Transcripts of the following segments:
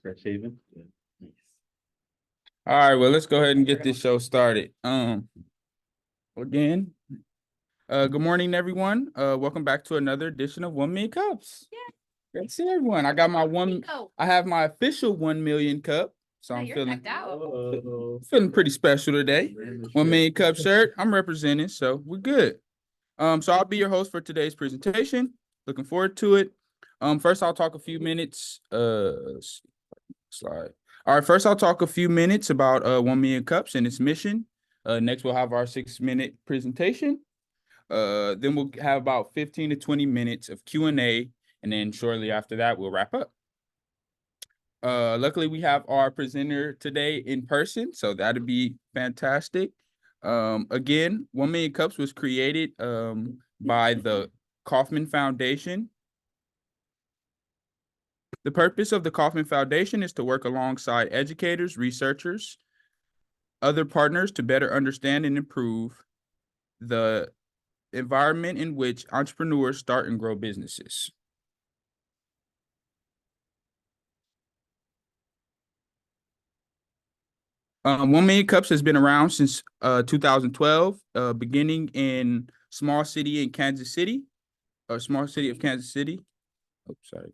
Fresh Haven. Yeah. Nice. All right, well, let's go ahead and get this show started. Again, good morning, everyone. Welcome back to another edition of 1 Million Cups. Yeah. Great to see everyone. I got my I have my official 1 million cup. So I'm feeling pretty special today. 1 Million Cup shirt. I'm representing, so we're good. So I'll be your host for today's presentation. Looking forward to it. First I'll talk a few minutes. Slide. All right, first I'll talk a few minutes about 1 Million Cups and its mission. Next we'll have our 6-minute presentation. Then we'll have about 15 to 20 minutes of Q&A, and then shortly after that we'll wrap up. Luckily we have our presenter today in person, so that'd be fantastic. Again, 1 Million Cups was created by the Kauffman Foundation. The purpose of the Kauffman Foundation is to work alongside educators, researchers, other partners to better understand and improve the environment in which entrepreneurs start and grow businesses. One Million Cups has been around since 2012, beginning in small city of Kansas City. Oh, sorry,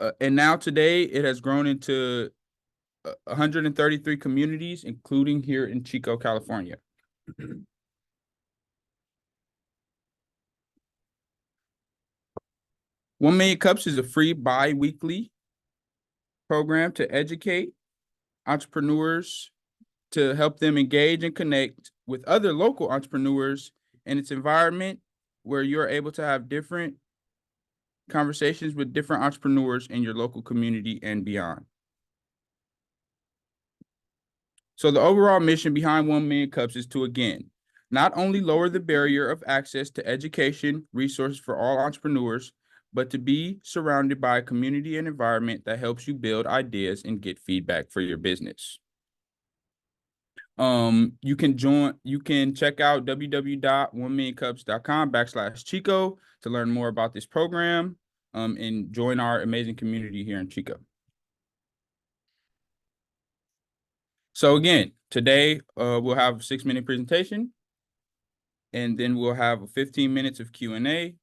guys. And now today it has grown into 133 communities, including here in Chico, California. 1 Million Cups is a free bi-weekly program to educate entrepreneurs, to help them engage and connect with other local entrepreneurs in its environment, where you're able to have different conversations with different entrepreneurs in your local community and beyond. So the overall mission behind 1 Million Cups is to, again, not only lower the barrier of access to education, resources for all entrepreneurs, but to be surrounded by a community and environment that helps you build ideas and get feedback for your business. You can check out www.1millioncups.com/Chico to learn more about this program, and join our amazing community here in Chico. So again, today we'll have a 6-minute presentation, and then we'll have 15 minutes of Q&A.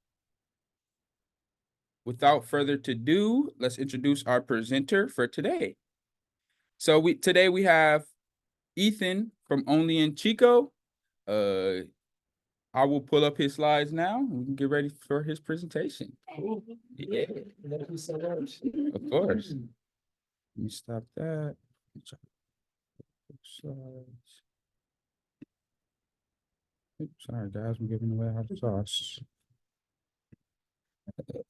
Without further ado, let's introduce our presenter for today. So today we have Ethan from Only in Chico. I will pull up his slides now. We can get ready for his presentation. Yeah. Thank you so much. Of course. Let me stop that. Slides. Oops, sorry, guys, I'm giving away our sauce.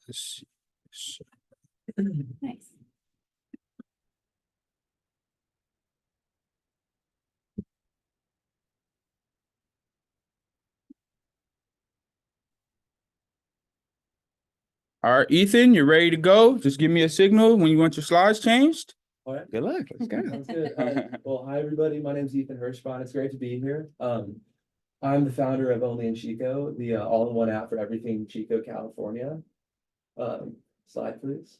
Let's see. Nice. All right, Ethan, you're ready to go. Just give me a signal when you want your slides changed. All right. Good luck. Let's go. Sounds good. Well, hi, everybody. My name is Ethan Hirschbein. It's great to be here. I'm the founder of Only in Chico, the all-in-one app for everything Chico, California. Slide, please.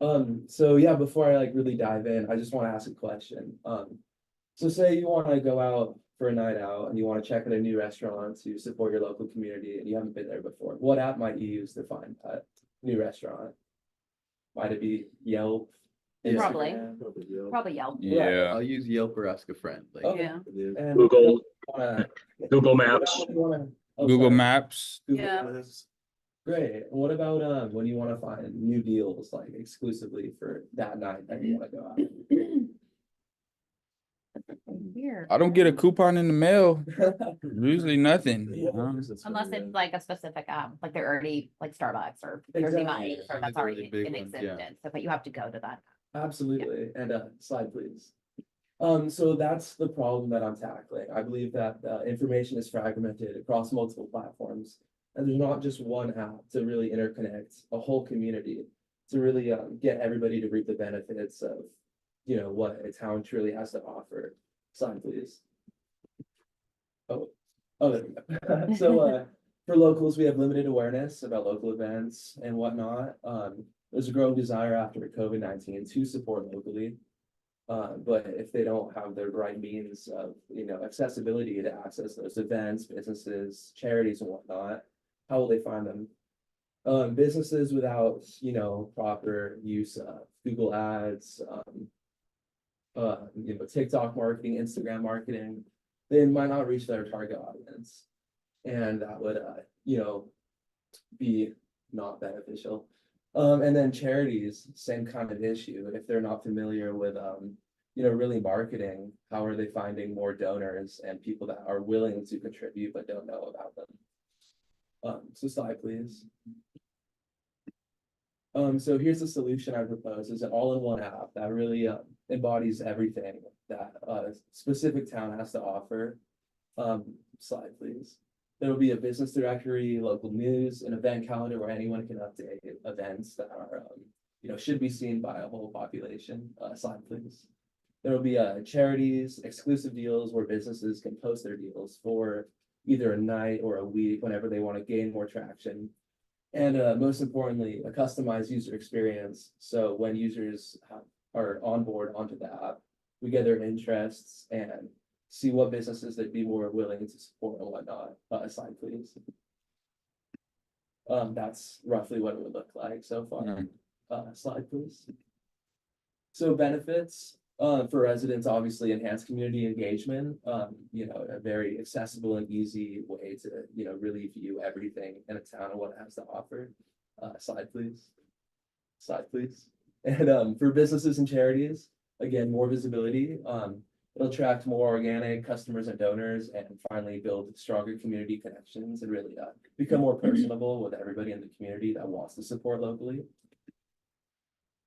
So yeah, before I really dive in, I just want to ask a question. So say you want to go out for a night out and you want to check out a new restaurant to support your local community and you haven't been there before. What app might you use to find that new restaurant? Might it be Yelp? Probably. Instagram? Probably Yelp. Yeah. I'll use Yelp or ask a friend. Like, Yeah. And Google Google Maps. Google Maps. Yeah. Great. And what about when you want to find new deals like exclusively for that night that you want to go out? Weird. I don't get a coupon in the mail. Usually nothing. Unless it's like a specific like they're already like Starbucks or Jersey Mike's, or that's already in existence. So, but you have to go to that. Absolutely. And slide, please. So that's the problem that I'm tackling. I believe that information is fragmented across multiple platforms, and there's not just one app to really interconnect a whole community to really get everybody to reap the benefits of what a town truly has to offer. Slide, please. Oh, there we go. So For locals, we have limited awareness about local events and whatnot. There's a growing desire after COVID-19 to support locally. But if they don't have the right means of, accessibility to access those events, businesses, charities and whatnot, how will they find them? Businesses without, proper use of Google Ads, TikTok marketing, Instagram marketing, they might not reach their target audience. And that would, be not beneficial. And then charities, same kind of issue. If they're not familiar with, really marketing, how are they finding more donors and people that are willing to contribute but don't know about them? So slide, please. So here's the solution I propose, is an all-in-one app that really embodies everything that a specific town has to offer. Slide, please. There will be a business directory, local news, an event calendar where anyone can update events that are, should be seen by a whole population. Slide, please. There will be charities, exclusive deals where businesses can post their deals for either a night or a week whenever they want to gain more traction. And most importantly, a customized user experience. So when users are on board onto the app, we get their interests and see what businesses they'd be more willing to support and whatnot. Slide, please. That's roughly what it would look like so far. Slide, please. So benefits for residents, obviously enhanced community engagement, a very accessible and easy way to, really view everything in a town and what it has to offer. Slide, please. Slide, please. And for businesses and charities, again, more visibility. It'll attract more organic customers and donors, and finally build stronger community connections and really become more personable with everybody in the community that wants to support locally.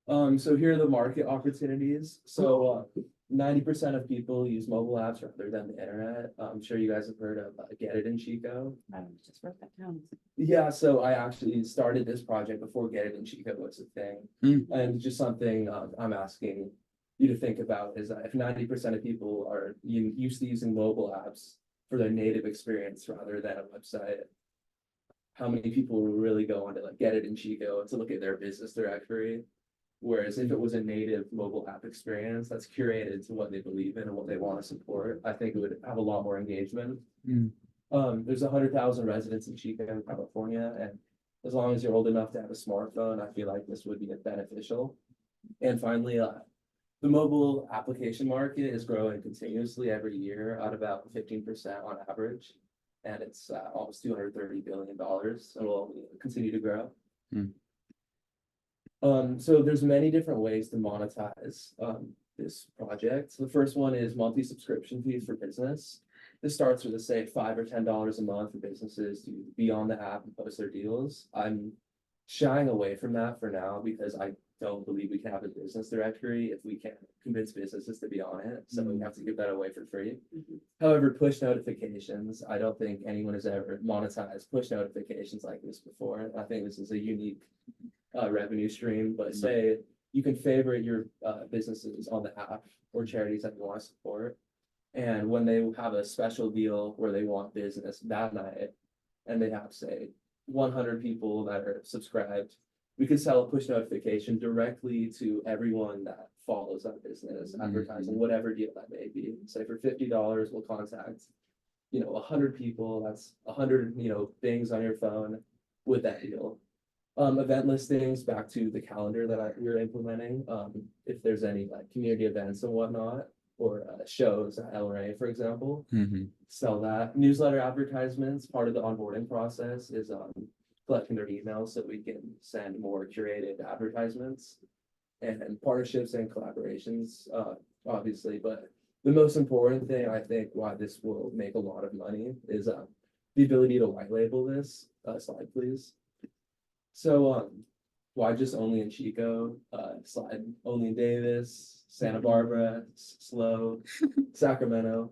So here are the market opportunities. So 90% of people use mobile apps rather than the internet. I'm sure you guys have heard of Get It in Chico. I just wrote that down. Yeah, so I actually started this project before Get It in Chico was a thing. And just something I'm asking you to think about is that if 90% of people are used to using mobile apps for their native experience rather than a website, how many people will really go on to like Get It in Chico to look at their business directory? Whereas if it was a native mobile app experience that's curated to what they believe in and what they want to support, I think it would have a lot more engagement. There's 100,000 residents in Chico, California, and as long as you're old enough to have a smartphone, I feel like this would be beneficial. And finally, the mobile application market is growing continuously every year at about 15% on average, and it's almost $230 billion, so it'll continue to grow. So there's many different ways to monetize this project. The first one is monthly subscription fees for business. This starts with, say, $5 or $10 a month for businesses to be on the app and post their deals. I'm shying away from that for now because I don't believe we can have a business directory if we can't convince businesses to be on it. So we have to give that away for free. However, push notifications, I don't think anyone has ever monetized push notifications like this before. I think this is a unique revenue stream, but say you can favorite your businesses on the app or charities that you want to support. And when they have a special deal where they want business that night and they have, say, 100 people that are subscribed, we could sell a push notification directly to everyone that follows that business, advertising whatever deal that may be. Say for $50, we'll contact, 100 people. That's 100, things on your phone with that deal. Event listings, back to the calendar that we're implementing. If there's any like community events and whatnot, or shows at LRA, for example, sell that. Newsletter advertisements, part of the onboarding process is collecting their emails so we can send more curated advertisements, and partnerships and collaborations, obviously. But the most important thing, I think, why this will make a lot of money is the ability to white label this. Slide, please. So why just only in Chico? Slide, only in Davis, Santa Barbara, SLO, Sacramento.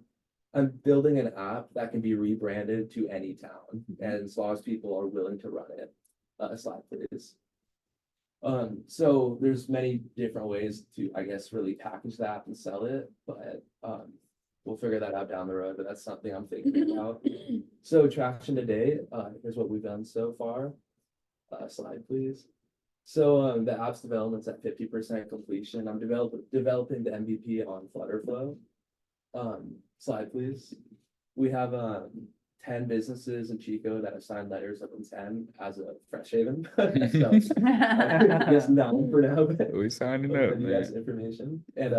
I'm building an app that can be rebranded to any town, and as long as people are willing to run it. Slide, please. So there's many different ways to, I guess, really package that and sell it, but we'll figure that out down the road, but that's something I'm thinking about. So traction to date, here's what we've done so far. Slide, please. So, the app's development's at 50% completion. I'm developing the MVP on Flutterflow. Slide, please. We have, 10 businesses in Chico that have signed letters of intent as a Fresh Haven. So, I guess not for now, but We signing I'll up, send you guys man. information. And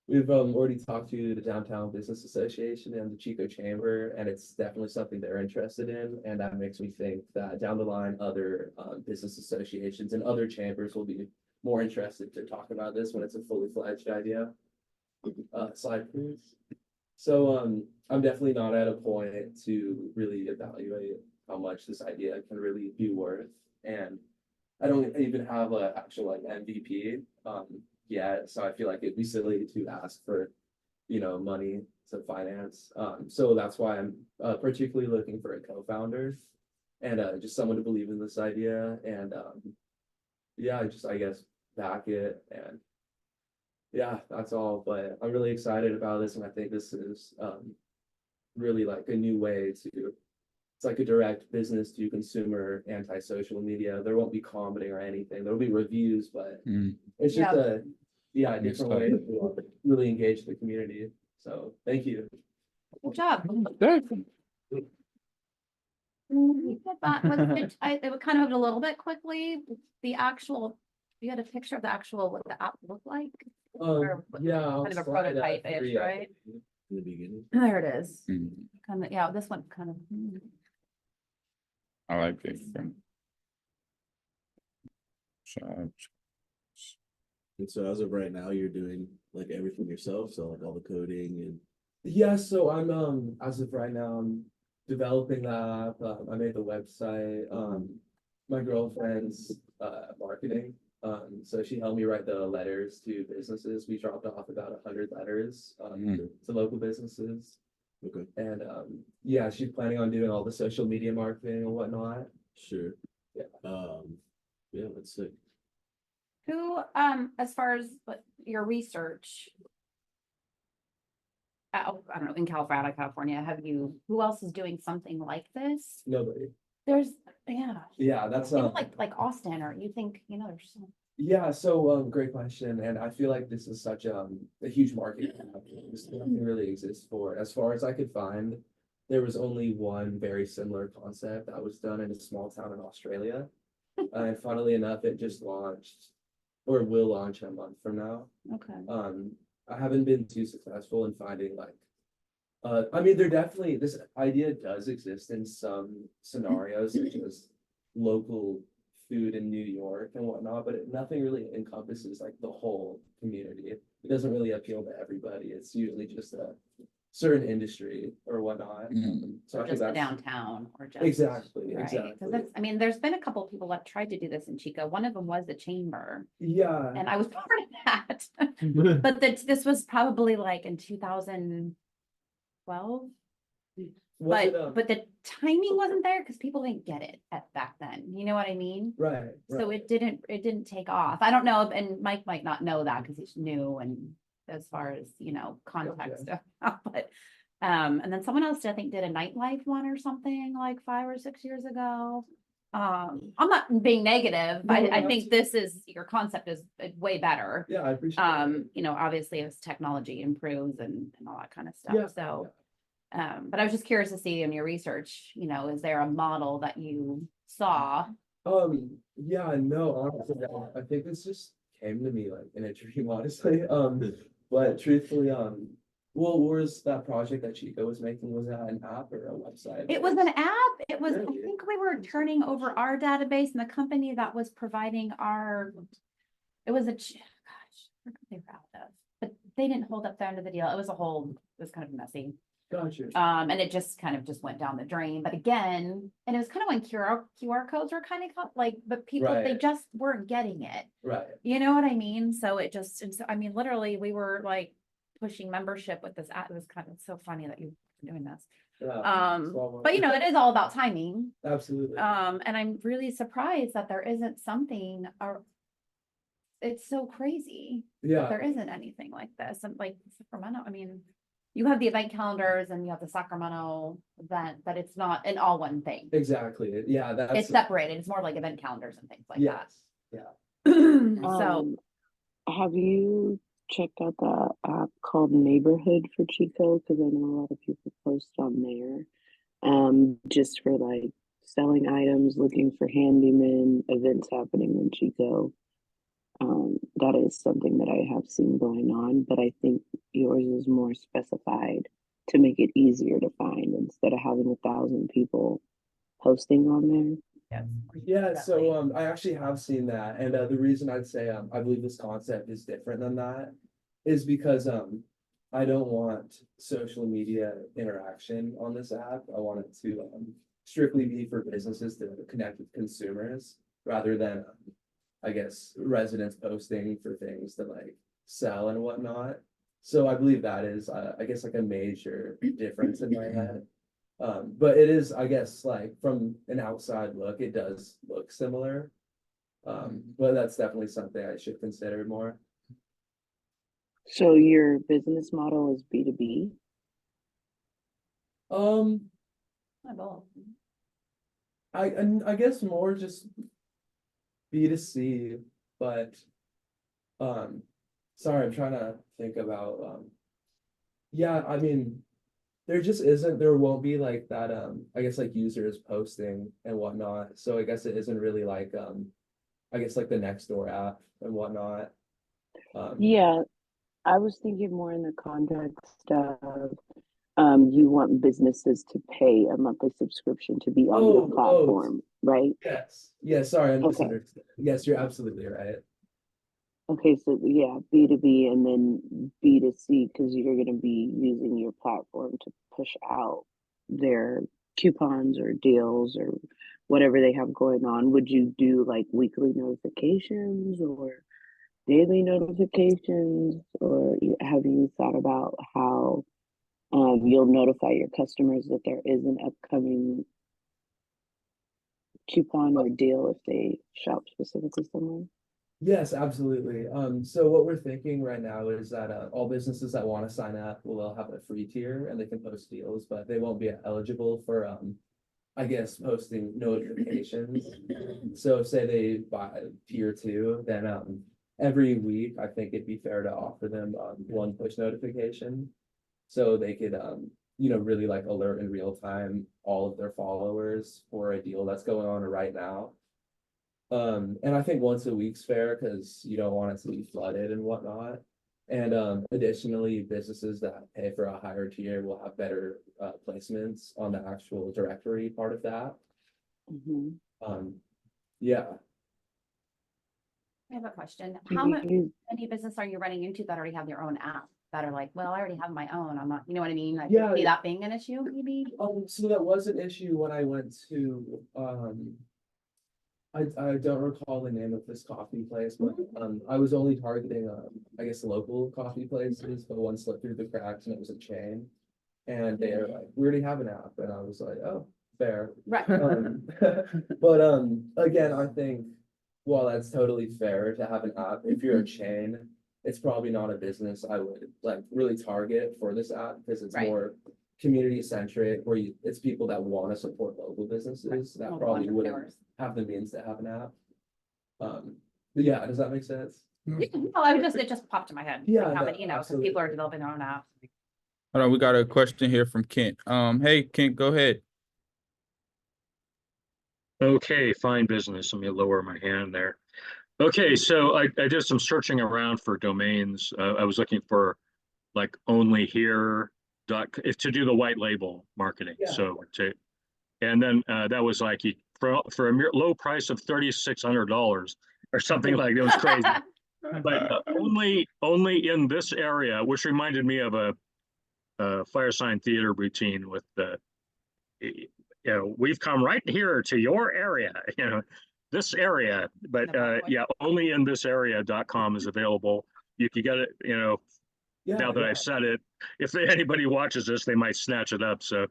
we've already talked to the Downtown Business Association and the Chico Chamber, and it's definitely something they're interested in. And that makes me think that down the line, other business associations and other chambers will be more interested to talk about this when it's a fully fledged idea. Slide, please. So I'm definitely not at a point to really evaluate how much this idea can really be worth. And I don't even have an actual like MVP yet, so I feel like it'd be silly to ask for, money to finance. So that's why I'm particularly looking for a co-founder and just someone to believe in this idea and yeah, just I guess back it and yeah, that's all. But I'm really excited about this, and I think this is really like a new way to. It's like a direct business to consumer anti-social media. There won't be commenting or anything. There'll be reviews, but it's just a different way to really engage the community. So thank you. Good job. It kind of moved a little bit quickly. The actual, you had a picture of the actual, what the app looked like? Or Yeah. kind of a prototype-ish, right? In the beginning. There it is. Mm. Kind of, yeah, this one kind of. I like it. And so as of right now, you're doing like everything yourself, so like all the coding and. Yeah, so I'm as of right now, I'm developing that. I made the website. My girlfriend's marketing. So she helped me write the letters to businesses. We dropped off about 100 letters to local businesses. Okay. And yeah, she's planning on doing all the social media marketing and whatnot. Sure. Yeah. Yeah, that's sick. Who, as far as your research, I don't know, in California, who else is doing something like this? Nobody. Yeah, that's people like Austin, or you think, there's some. Yeah, so great question. And I feel like this is such a huge market. Nothing really exists for. As far as I could find, there was only one very similar concept that was done in a small town in Australia. And funnily enough, it just launched or will launch a month from now. Okay. I haven't been too successful in finding I mean, this idea does exist in some scenarios, such as local food in New York and whatnot, but nothing really encompasses like the whole community. It doesn't really appeal to everybody. It's usually just a certain industry or whatnot. So I think Just the that's downtown or just. exactly. Because that's, I mean, there's been a couple of people that tried to do this in Chico. One of them was the chamber, Yeah. and I was part of that. But this was probably like in 2012. But the timing wasn't there because people didn't get it back then. You know what I mean? Right. So it didn't take off. I don't know, and Mike might not know that because he's new and as far as, context stuff. But and then someone else I think did a nightlife one or something like 5 or 6 years ago. I'm not being negative. No, I think your concept is way better. Yeah, I appreciate it. Obviously as technology improves and all that kind of stuff. Yeah. So but I was just curious to see in your research, is there a model that you saw? Yeah, no, honestly, I think this just came to me like in a dream, honestly. But truthfully, what was that project that Chico was making? Was that an app or a website? It was an app. It was, I Really? think we were turning over our database, and the company that was providing it was gosh, where could they were out of? But they didn't hold up the end of the deal. It was kind of messy. Gotcha. And it just went down the drain. But again, and it was kind of when QR codes were kind of but people, they Right. just weren't getting it. Right. You know what I mean? So it just, and so, I mean, literally we were like pushing membership with this app. It was kind of so funny that you're doing this. Yeah. But it is all about timing. Absolutely. And I'm really surprised that there isn't something, it's so crazy. Yeah. There isn't anything like this. And like Sacramento, I mean, you have the event calendars and you have the Sacramento event, but it's not an all one thing. Exactly. Yeah, that's. It's separated. It's more like event calendars and things like that. Yes. Yeah. So Have you checked out the app called Neighborhood for Chico? Because I know a lot of people post on there. Just for like selling items, looking for handymen, events happening in Chico. That is something that I have seen going on, but I think yours is more specified to make it easier to find instead of having 1,000 people posting on there. Yeah, so I actually have seen that, and the reason I'd say I believe this concept is different than that is because I don't want social media interaction on this app. I want it to strictly be for businesses to connect with consumers rather than I guess residents posting for things to like sell and whatnot. So I believe that is I guess like a major difference in my head. But it is, I guess, like from an outside look, it does look similar. But that's definitely something I should consider more. So your business model is B2B? I guess more just B2C, but sorry, I'm trying to think about yeah, I mean, there won't be like that I guess like users posting and whatnot. So I guess it isn't really like I guess like the Nextdoor app and whatnot. Yeah, I was thinking more in the context of you want businesses to pay a monthly subscription to be on your platform, right? Yes. Yeah, sorry, I'm Okay. misunderstood. Yes, you're absolutely right. Okay, so yeah, B2B and then B2C, because you're going to be using your platform to push out their coupons or deals or whatever they have going on. Would you do like weekly notifications or daily notifications, or have you thought about how you'll notify your customers that there is an upcoming coupon or deal if they shop specifically somewhere? Yes, absolutely. So what we're thinking right now is that all businesses that want to sign up will have a free tier and they can post deals, but they won't be eligible for I guess posting notifications. So say they buy tier 2, then every week I think it'd be fair to offer them one push notification. So they could you know, really like alert in real time all of their followers for a deal that's going on right now. And I think once a week's fair because you don't want it to be flooded and whatnot. And additionally, businesses that pay for a higher tier will have better placements on the actual directory part of that. Yeah. I have a question. Do How much you- many business are you running into that already have their own app that are like, well, I already have my own. I'm not, you know what I mean? Like, Yeah. see that being an issue, maybe? So that was an issue when I went to I don't recall the name of this coffee place, but I was only targeting I guess local coffee places, but one slipped through the cracks and it was a chain. And they're like, we already have an app, and I was like, oh, fair. Right. But again, I think while that's totally fair to have an app, if you're a chain, it's probably not a business I would like really target for this app because it's Right. more community centric where it's people that want to support local businesses that Local probably wouldn't entrepreneurs. have the means to have an app. But yeah, does that make sense? Yeah, no, it just popped in my head. Yeah, Like how no, many, you know, because absolutely. people are developing their own apps. Hold on, we got a question here from Kent. Hey, Kent, go ahead. Okay, fine business. Let me lower my hand there. Okay, so I did some searching around for domains. I was looking for like only here if to do the white label marketing. Yeah. So and then that was like for a low price of $3,600 or something like that. It was crazy. But only in this area, which reminded me of a Fire Sign Theater routine with the you know, we've come right here to your area, you know, this area, but yeah, only in this area.com is available. You can get it, you know, Yeah, now that yeah. I've said it. If anybody watches this, they might snatch it up. So,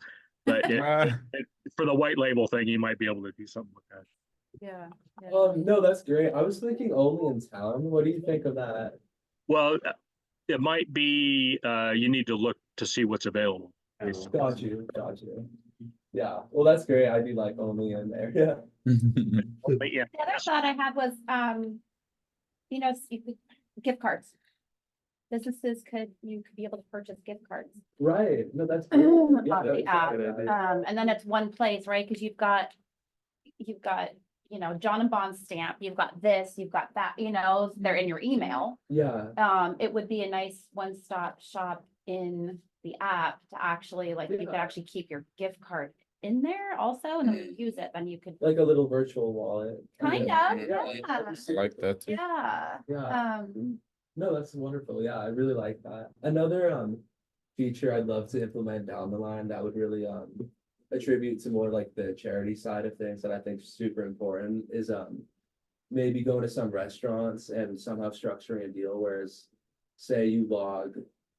but for the white label thing, you might be able to do something with that. Yeah. No, that's great. I was thinking only in town. What do you think of that? Well, it might be, you need to look to see what's available. Got you. Yeah, well, that's great. I'd be like only in there, yeah. But yeah, The other thought I had was, you know, gift cards. Businesses you could be able to purchase gift cards. Right, no, that's. great. On Yeah, the that's a app. good idea. And then it's one place, right? Cause you've got, you know, John and Bond stamp, you've got this, you've got that, you know, they're in your email. Yeah, It would be a nice one-stop shop in the app to actually, like, you could Yeah. actually keep your gift card in there also, and then when you use it, then you could, like a little virtual wallet. kind of, Yeah. yeah, I like that too. yeah. Yeah, no, that's wonderful. Yeah, I really like that. Another feature I'd love to implement down the line that would really attribute to more like the charity side of things that I think is super important is maybe going to some restaurants and somehow structuring a deal, whereas say you log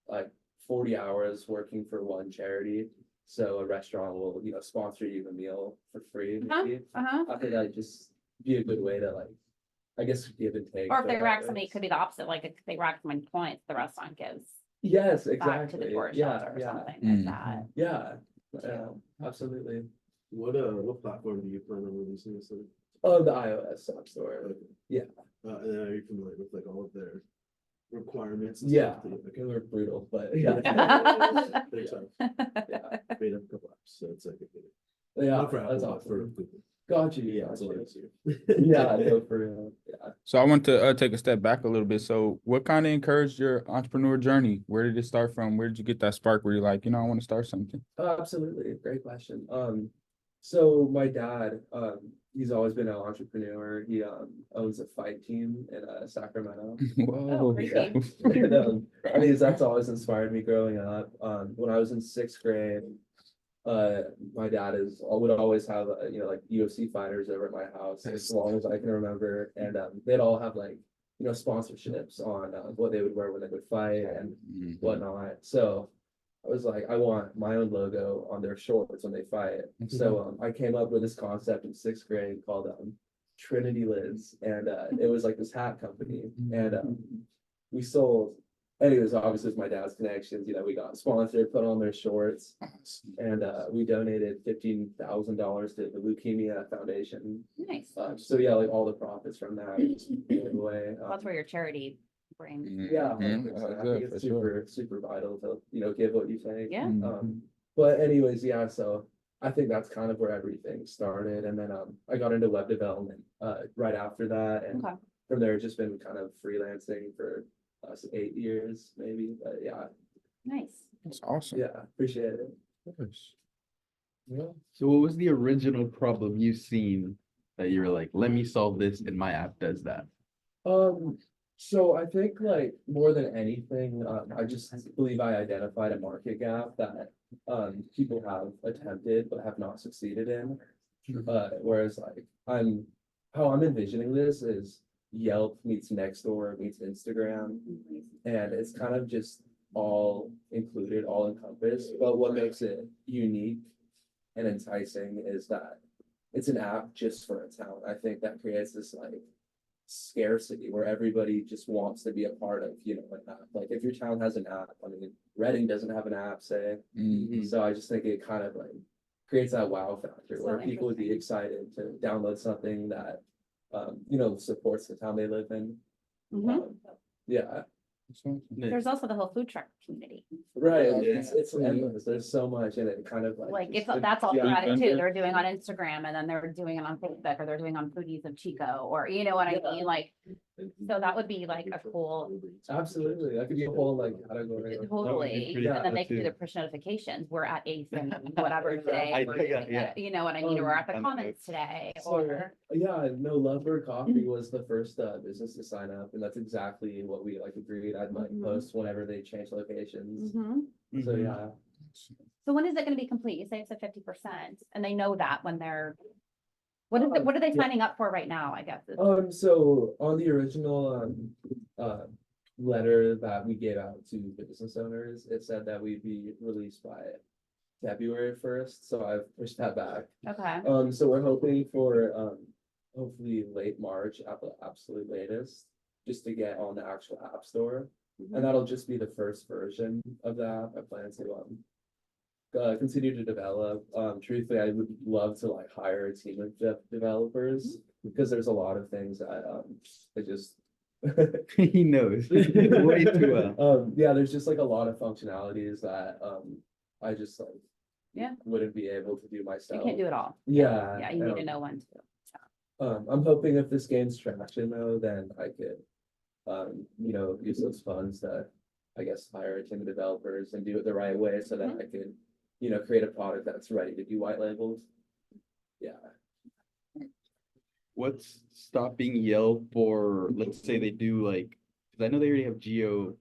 like 40 hours working for one charity, so a restaurant will, you know, sponsor you a meal for free, maybe. Uh-huh. I think that'd just be a good way to, like, I guess, give and take. Or if with they rack somebody, it others. could be the opposite, like if they rack so many points, the restaurant gives Yes, back to the exactly. tourist Yeah, shelter or yeah, something Mhm. like that. yeah, absolutely. What platform do you plan on releasing this on? Oh, the iOS App Store. Yeah. And then are you familiar with like all of their requirements? and Yeah, stuff that you- okay, we're brutal, but yeah. They're tough. Yeah, Made up a couple apps, so it's like. yeah, Not for that's Apple, but for awesome. Google. Got you. Yeah, it's all easier. Yeah, no, for real. Yeah. So I want to take a step back a little bit. So what kind of encouraged your entrepreneur journey? Where did it start from? Where did you get that spark where you're like, you know, I want to start something? Oh, absolutely. Great question. So my dad, he's always been an entrepreneur. He owns a fight team in Sacramento. Whoa. great. Yeah. And, I mean, that's always inspired me growing up. When I was in sixth grade, my dad would always have you know, like UFC fighters over at my house as long as I can remember, and they'd all have like, you know, sponsorships on what they would wear when they would fight and Mhm. whatnot. So I was like, I want my own logo on their shorts when they fight. So I came up with this concept in sixth grade called Trinity Lids, and it was like this hat company, and we sold. Anyways, obviously, with my dad's connections, you know, we got sponsored, put on their shorts, and we donated $15,000 to the Leukemia Foundation. Nice. So yeah, like all the profits from that we just gave away. That's where your charity brings. Yeah, Mhm. 100%. I Good, think for it's sure. super vital to, you know, give what you take. Yeah. But anyways, yeah, so I think that's kind of where everything started. And then I got into web development right after that. And Okay. from there, just been kind of freelancing for 8 years, maybe. But yeah, Nice. That's awesome. yeah, appreciate it. Yeah. So what was the original problem you seen that you were like, let me solve this and my app does that? So I think like more than anything, I just believe I identified a market gap that people have attempted but have not succeeded in. Whereas like how I'm envisioning this is Yelp meets Nextdoor meets Instagram, and it's kind of just all included, all encompassed. But what makes it unique and enticing is that it's an app just for a town. I think that creates this like scarcity where everybody just wants to be a part of, you know, an app. Like if your town has an app, I mean, Reading doesn't have an app, say. Mhm. So I just think it kind of like creates that wow factor So where people would be interesting. excited to download something that, you know, supports the town they live in. Mhm. Yeah, That's awesome. There's also the whole food truck community. right. Yeah. It's endless. There's so much, and it kind of Like just- it's, that's all yeah. throughout it too. vendor. They're doing on Instagram and then they're doing it on Facebook or they're doing on Foodies of Chico or you know what I Yeah. mean? Like, so that would be like a cool, Absolutely, that could be a whole like category. totally. pretty And then they cool, could do too. the push notifications. We're at Ace and whatever today. I we're think, doing yeah. it, you know what I mean? Or we're at the and- comments today So, or. yeah, no, Lovebird Coffee was the first business to sign up, and that's exactly what we like agreed. I'd like Mhm. post whenever they change locations. Mhm. So Mhm. yeah, So when is it gonna be complete? You say it's at 50% and they know that when they're. What is it, what are they Yeah. signing up for right now, I guess? so on the original letter that we gave out to business owners, it said that we'd be released by February 1st, so I've pushed that back. Okay, So we're hoping for hopefully late March at the absolute latest, just to get on the actual app store. And that'll just be the first version of that. I plan to continue to develop. Truthfully, I would love to like hire a team of developers because there's a lot of things that I just He knows way too well. yeah, there's just like a lot of functionalities that I just like Yeah. wouldn't be able to do You myself. can't do it all. Yeah. Yeah, you need to know when to. I'm hoping if this gains traction though, then I could you know, use those funds to, I guess, hire a team of developers and do it the right way so that I could, you know, create a product that's ready to be white labeled. Yeah. What's stopping Yelp for, let's say they do like, because I know they already have geo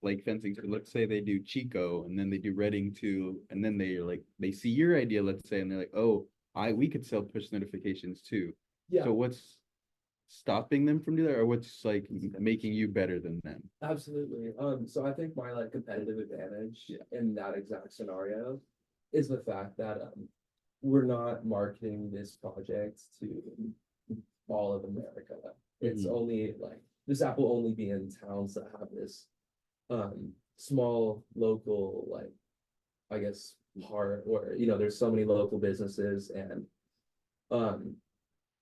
like fencing, so let's say they do Chico and then they do Reading too, and then they're like, they see your idea, let's say, and they're like, oh, we could sell push notifications too. Yeah, So what's stopping them from doing that, or what's like making you better than them? absolutely. So I think my like competitive advantage in that exact scenario is the fact that we're not marketing this project to all of America. It's only like this app will only be in towns that have this small local like I guess part where you know there's so many local businesses and I mean,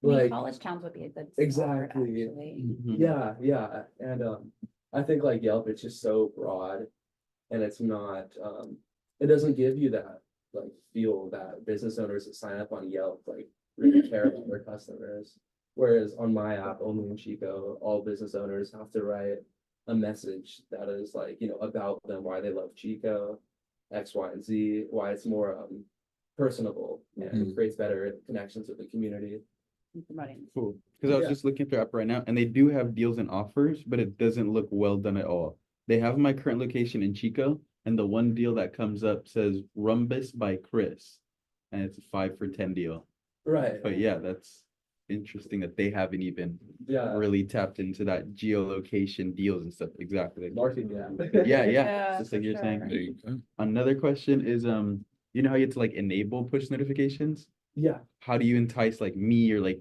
like college towns would be a good. start, exactly. actually. Yeah, yeah. And I think like Yelp, it's just so broad and it's not it doesn't give you that like feel that business owners that sign up on Yelp like really care about their customers. Whereas on my app, only in Chico, all business owners have to write a message that is like, you know, about them, why they love Chico, X, Y, and Z, why it's more personable and it creates better connections with the community. Promoting. Cool. Because I was Yeah. just looking at their app right now, and they do have deals and offers, but it doesn't look well done at all. They have my current location in Chico, and the one deal that comes up says Rumbus by Chris, and it's a 5 for 10 deal. Right. But yeah, that's interesting that they haven't even Yeah. really tapped into that geolocation deals and stuff. Exactly. Marketing, yeah. Yeah, Yeah, just like for you're saying. sure. There you go. Another question is, you know how you have to like enable push notifications? Yeah. How do you entice like me or like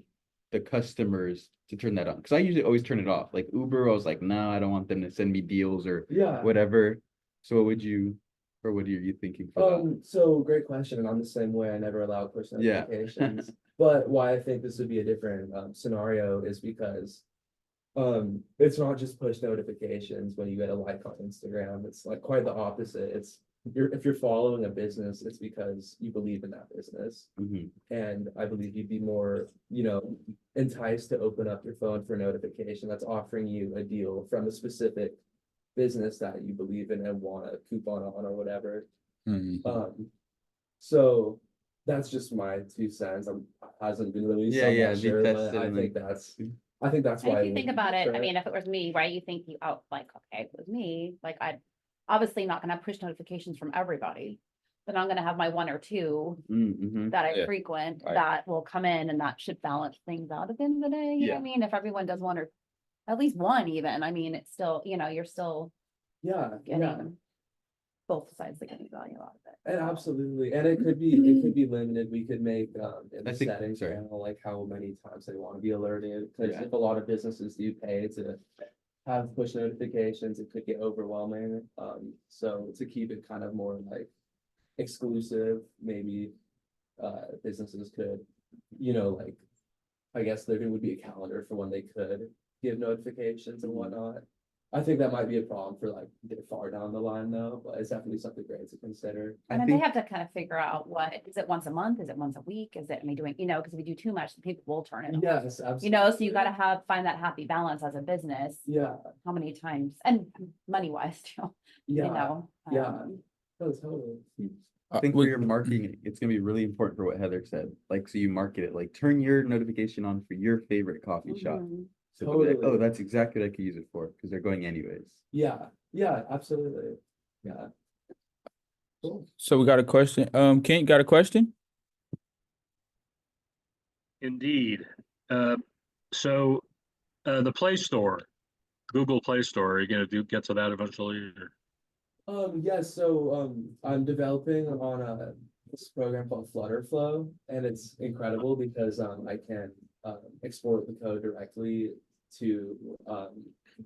the customers to turn that on? Because I usually always turn it off. Like Uber, I was like, no, I don't want them to send me deals or Yeah. whatever. So what would you, or what are you thinking for that? So great question, and I'm the same way. I never allow push Yeah. notifications. But why I think this would be a different scenario is because it's not just push notifications when you get a like on Instagram. It's like quite the opposite. It's if you're following a business, it's because you believe in that business. Mhm. And I believe you'd be more, you know, enticed to open up your phone for a notification that's offering you a deal from a specific business that you believe in and want a coupon on or whatever. So that's just my 2 cents. Hasn't been released. Yeah, I'm yeah, not be sure, but tested I and think then- that's why. And if you think about it, I sure. mean, if it was me, right, you think like, okay, if it was me, like I'd obviously not gonna push notifications from everybody. But I'm gonna have my 1 or 2 Mhm. that I Yeah. frequent Right. that will come in and that should balance things out at the end of the day. You know what I mean? If everyone does 1 or at least 1 even, I mean, it's still, you know, you're still Yeah, yeah, getting both sides that getting value out of it. and so. absolutely, and it could be limited. We could make in I the think- settings sorry. panel like how many times they want to be alerted. Because Yeah. if a lot of businesses do pay to have push notifications, it could get overwhelming. So to keep it kind of more like exclusive, maybe businesses could, you know, like I guess there would be a calendar for when they could give notifications and whatnot. I think that might be a problem for like a bit far down the line though, but it's definitely something great to consider. I And then they think, have to kind of figure out is it once a month? Is it once a week? Is it, am I doing, you know, because if we do too much, people will turn it off. Yes, absolutely. You know, so you gotta find that happy balance as a business, Yeah, how many times, and money wise too, you yeah, know? yeah. um, no, totally. I think for your marketing, it's gonna be really important for what Heather said. Like, so you market it, like turn your notification on for your favorite coffee shop. mhm. So they'll be like, Totally. oh, that's exactly what I could use it for, because they're going anyways. Yeah, yeah, absolutely. Yeah. Cool. So we got a question. Kent, got a question? Indeed. So the Play Store, Google Play Store, are you gonna get to that eventually? Yes, so I'm developing on this program called Flutterflow, and it's incredible because I can export the code directly to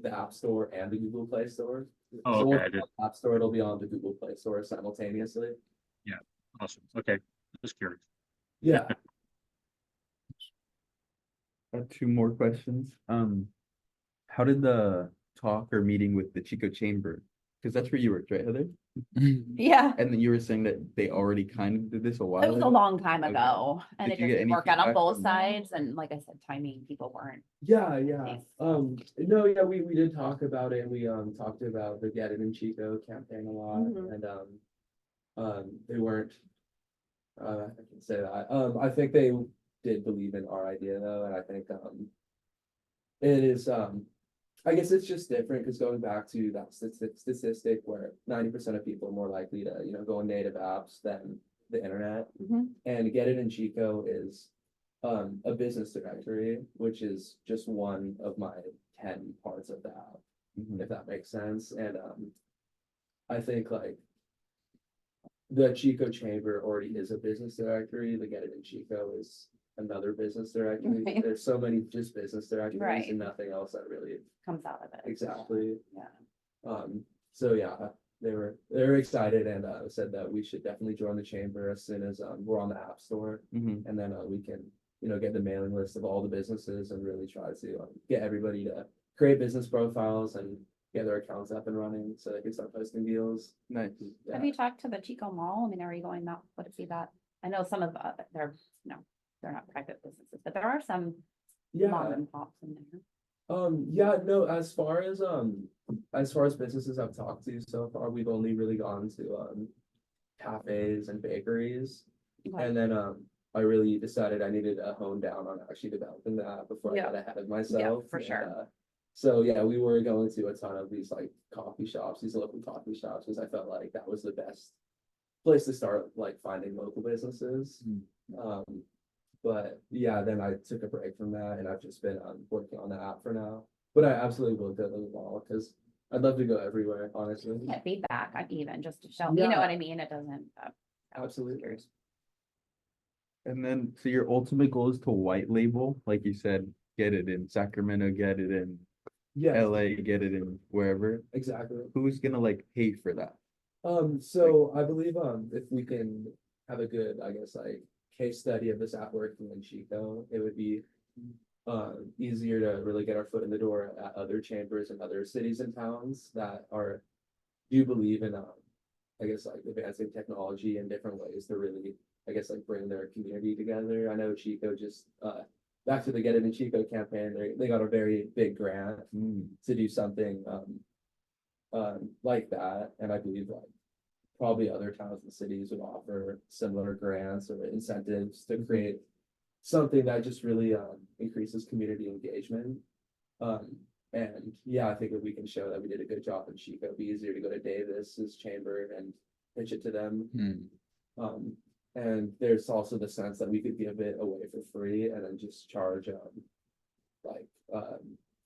the App Store and the Google Play Store. Oh, So okay, once I it's did. on the App Store, it'll be on the Google Play Store simultaneously. Awesome. Okay, just curious. Yeah. I have two more questions. How did the talk or meeting with the Chico Chamber? Because that's where you worked, right, Heather? Yeah, And then you were saying that they already kind of did this a while it was a ago? long time Okay. ago and Did it you get just any worked out on feedback both from them? sides. And like I said, timing, people weren't. Yeah. Nice. No, yeah, we did talk about it. We talked about the Get It in Chico campaign a lot, Mhm. and they weren't. I can say that. I think they did believe in our idea though, and I think it is I guess it's just different because going back to that statistic where 90% of people are more likely to go on native apps than the internet, Mhm. and Get It in Chico is a business directory, which is just one of my 10 parts of the app, Mhm. if that makes sense. And I think like the Chico Chamber already is a business directory. The Get It in Chico is another business directory. Right. There's so many just business directories Right. and nothing else that really Comes out of it. exactly. Yeah. So yeah, they were excited and said that we should definitely join the chamber as soon as we're on the App Store, Mhm. and then we can get the mailing list of all the businesses and really try to get everybody to create business profiles and get their accounts up and running so they can start posting deals. Nice. Yeah. Have you talked to the Chico Mall? I mean, are you going that, what to see that? I know some of, they're not private businesses, but there are some mom Yeah. and pops in there. Yeah, no, as far as businesses I've talked to so far, we've only really gone to cafes and bakeries. Okay. And then I really decided I needed to hone down on actually developing that before Yeah. I got ahead of myself. for And, sure. so yeah, we were going to a ton of these like coffee shops, these local coffee shops, because I felt like that was the best place to start like finding local businesses. But yeah, then I took a break from that and I've just been working on the app for now. But I absolutely will go to the mall because I'd love to go everywhere, honestly. Get feedback, even just to show, you know Yeah. what I mean? It doesn't. Absolutely. And then, so your ultimate goal is to white label, like you said, get it in Sacramento, get it in Yeah, LA, get it in wherever. exactly. Who's gonna like pay for that? So I believe if we can have a good, I guess, like case study of this app working in Chico, it would be easier to really get our foot in the door at other chambers and other cities and towns that do believe in I guess like advancing technology in different ways to really, I guess, like bring their community together. I know Chico just back to the Get It in Chico campaign, they got a very big grant to do something like that, and I believe like probably other towns and cities would offer similar grants or incentives to create something that just really increases community engagement. And yeah, I think if we can show that we did a good job in Chico, it'd be easier to go to Davis's chamber and pitch it to them. And there's also the sense that we could give it away for free and then just charge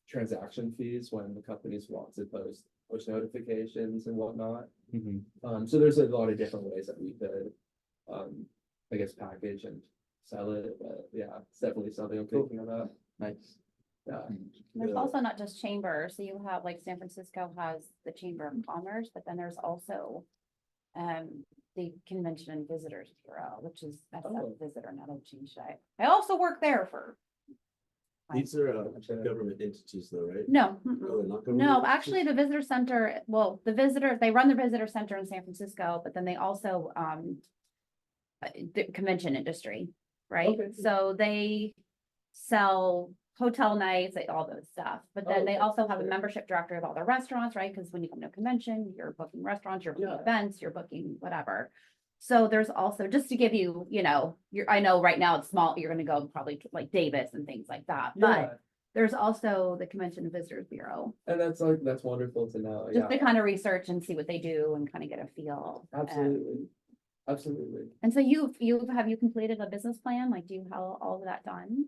transaction fees when the companies want to post push notifications and whatnot. So there's a lot of different ways that we could I guess package and sell it, but yeah, it's definitely something I'm thinking about. Nice. Yeah. There's also not just chambers, so you have like San Francisco has the Chamber of Commerce, but then there's also the Convention and Visitors Bureau, which is, that's a Oh. visitor, not a change day. I also work there for. These are government entities though, right? No, Oh, mm-mm. they're not government No, entities? actually, the visitor center, well, they run the visitor center in San Francisco, but then they also, the convention industry, right? Okay. So they sell hotel nights, like all those stuff, but then they Okay, also have a sure. membership directory of all their restaurants, right? Because when you come to a convention, you're booking restaurants, you're booking Yeah. events, you're booking whatever. So there's also, just to give you, I know right now it's small, you're gonna go probably to like Davis and things like that, Yeah, but there's also the Convention and Visitors Bureau, and that's wonderful to know. just Yeah, to kind of research and see what they do and kind of get a feel. absolutely. Absolutely. And so have you completed a business plan? Like, do you have all of that done?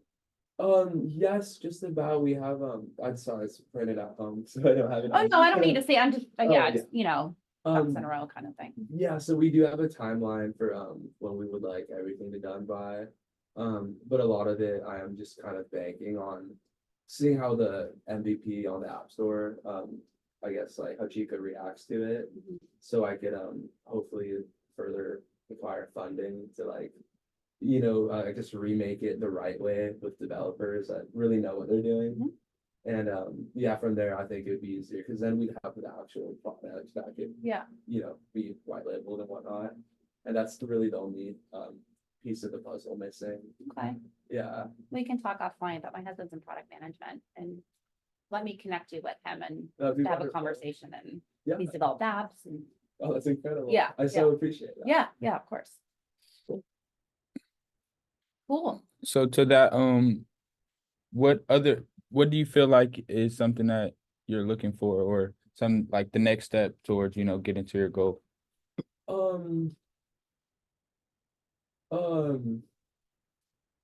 Yes, just about. We have I'm sorry, it's printed at home, so I don't have it. Oh, no, I don't need to see, I'm just, Oh, yeah, yeah. just, ducks in a row kind of thing. Yeah, so we do have a timeline for when we would like everything to done by. But a lot of it I am just kind of banking on seeing how the MVP on the App Store, I guess like how Chico reacts to it. So I could hopefully further acquire funding to like, I guess remake it the right way with developers that really know what they're doing. And yeah, from there I think it would be easier because then we'd have the actual product that could, Yeah. be white labeled and whatnot. And that's really the only piece of the puzzle missing. Okay. Yeah. We can talk offline, but my husband's in product management and let me connect you with him and That'd be have a wonderful. conversation, and Yeah. he's developed apps and Oh, that's incredible. Yeah, I so appreciate that. yeah, of course. Cool. So to that, what do you feel like is something that you're looking for, or some like the next step towards, getting to your goal?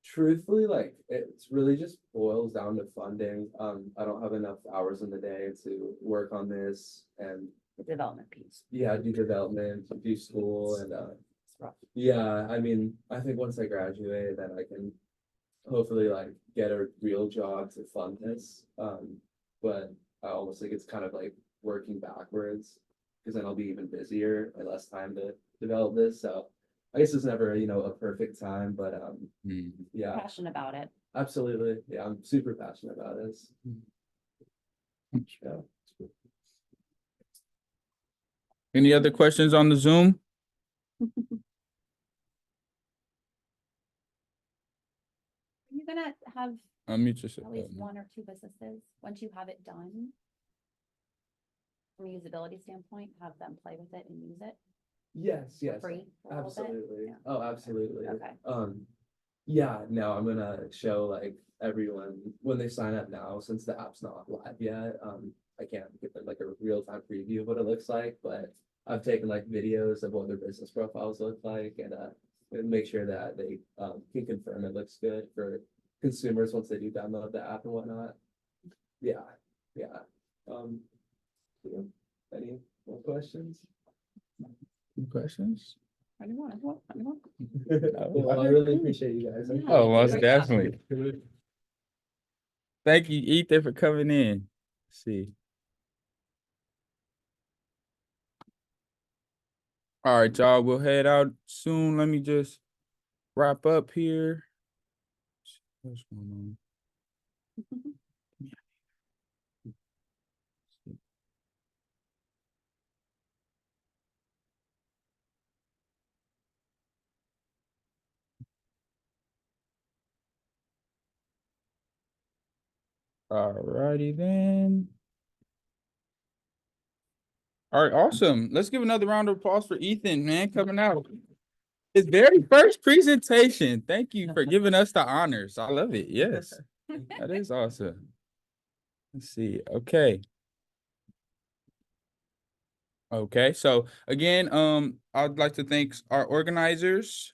Truthfully, like it's really just boils down to funding. I don't have enough hours in the day to work on this and The development piece. yeah, do development, do school and It's rough. yeah, I mean, I think once I graduate, then I can hopefully like get a real job to fund this. But I almost think it's kind of like working backwards because then I'll be even busier and less time to develop this. So I guess it's never, a perfect time, but yeah, Passionate about it. absolutely. Yeah, I'm super passionate about this. Yeah. Any other questions on the Zoom? Are you gonna have Unmute yourself. at least one or two businesses, once you have it done? From a usability standpoint, have them play with it and use it Yes, for yes, free for a little bit? absolutely. Yeah. Oh, absolutely. Okay. Yeah, no, I'm gonna show like everyone when they sign up now, since the app's not live yet. I can't give them like a real-time preview of what it looks like, but I've taken like videos of what their business profiles look like and make sure that they can confirm it looks good for consumers once they do download the app and whatnot. Yeah, yeah. Yeah. Any more questions? Questions? Anyone? Well, I really appreciate you guys. Yeah. Oh, most Great definitely. Thank you, Ethan, for coming in. Let's see. All right, y'all, we'll head out soon. Let me just wrap up here. What's going on? All righty then. All right, awesome. Let's give another round of applause for Ethan, man, coming out. His very first presentation. Thank you for giving us the honors. I love it. Yes, that is awesome. Let's see. Okay. Okay, so again, I'd like to thank our organizers.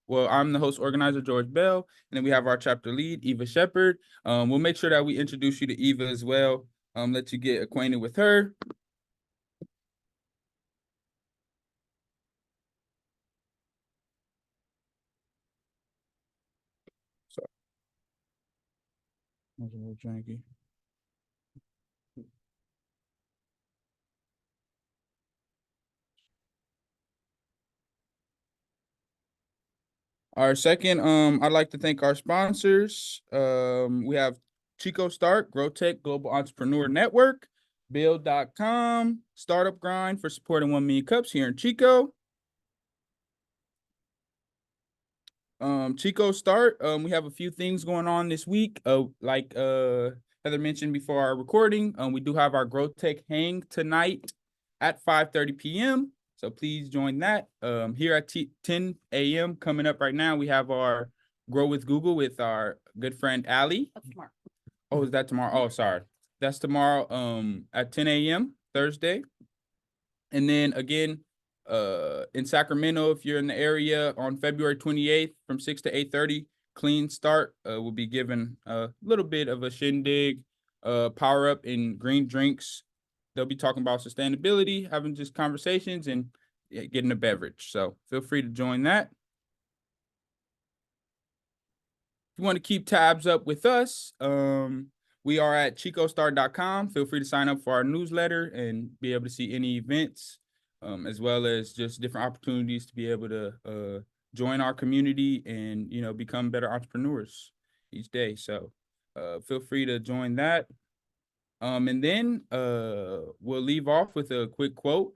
Well, I'm the host organizer, George Bell, and then we have our chapter lead, Eva Shepherd. We'll make sure that we introduce you to Eva as well. Let you get acquainted with her. So, that's a little janky. Our second, I'd like to thank our sponsors. We have Chico Start, Growth Tech Global Entrepreneur Network, Build.com, Startup Grind for supporting 1 Million Cups here in Chico. Chico Start, we have a few things going on this week. Like Heather mentioned before our recording, we do have our Growth Tech Hang tonight at 5:30 p.m. So please join that. Here at 10 a.m. coming up right now, we have our Grow with Google with our good friend Allie. That's smart. Oh, is that tomorrow? Oh, sorry. That's tomorrow at 10 a.m. Thursday. And then again, in Sacramento, if you're in the area on February 28th from 6 to 8:30, Clean Start will be given a little bit of a shindig, power up in green drinks. They'll be talking about sustainability, having just conversations and getting a beverage. So feel free to join that. If you want to keep tabs up with us, we are at chicostar.com. Feel free to sign up for our newsletter and be able to see any events, as well as just different opportunities to be able to join our community and, you know, become better entrepreneurs each day. So feel free to join that. And then we'll leave off with a quick quote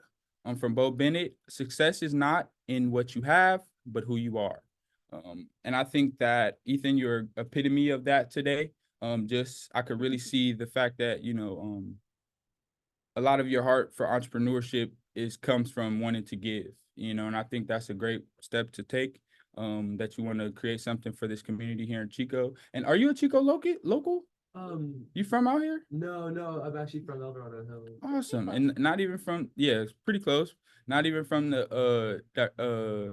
from Bo Bennett. Success is not in what you have, but who you are. And I think that, Ethan, you're epitome of that today. Just I could really see the fact that, you know, a lot of your heart for entrepreneurship comes from wanting to give, you know, and I think that's a great step to take. That you want to create something for this community here in Chico. And are you a Chico local? You from out here? No, I'm actually from El Dorado Hills. Awesome. And not even from, yeah, it's pretty close. Not even from the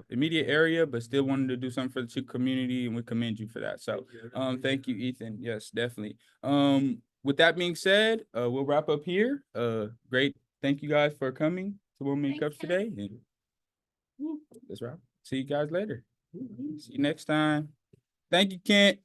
immediate area, but still wanted to do something for the Chico community, and we commend you for that. So thank you, Ethan. Yes, definitely. With that being said, we'll wrap up here. Great. Thank you guys for coming to Women in Cups today. And let's wrap. See you guys later. See you next time. Thank you, Kent.